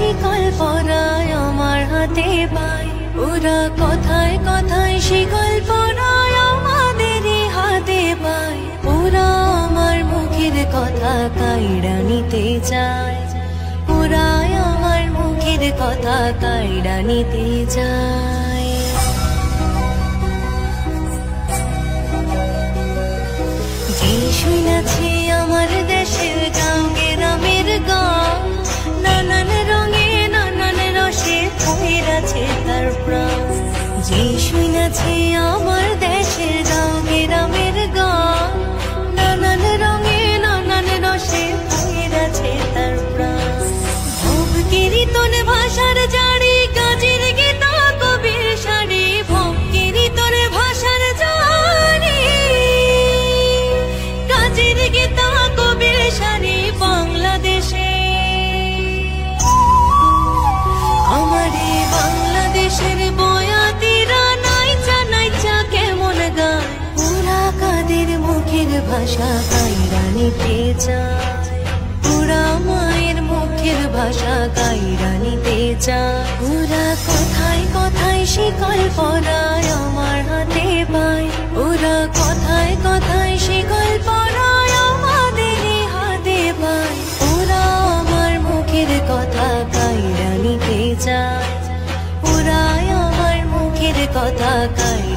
শিকল পরায় আমার হাতে পায়, ওরা কথায় কথায় শিকল পরায় আমাদেরই হাতে পায়। ওরা আমার মুখের কথা কাইড়া নিতে চায়, ওরা আমার মুখের কথা কাইড়া নিতে চায়। যে শুনেছি আমার দেশের গান গ্রামের গান, নানান রঙে নানান রসে কইরাছে তার প্রাণ। যে শুনেছি আমার দেশের গান গ্রামের গান, নানান রঙে নানান রসে কইরাছে তার প্রাণ। ভব কীর্তন ভাষার জারি, কাজের গীতা কবির সারি, ভব কীর্তন ভাষার জারি, কাজের গীতা কবির সারি বাংলাদেশে। আমারে বাংলাদেশের বয়াতিরা নাইচা নাইচা কেমন গায়, ওরা কাদের মুখের ভাষা কাইড়া নিতে চায়, ওরা মায়ের মুখের ভাষা কাইড়া নিতে চায়। ওরা কথায় কথায় শিকল পরায় আমার হাতে পায়, ওরা কথায় কথায় শিকল পরায় আমাদেরই হাতে পায়। ওরা আমার মুখের কথা কাইড়া নিতে চায়, ওরা আমার মুখের কথা কাইড়া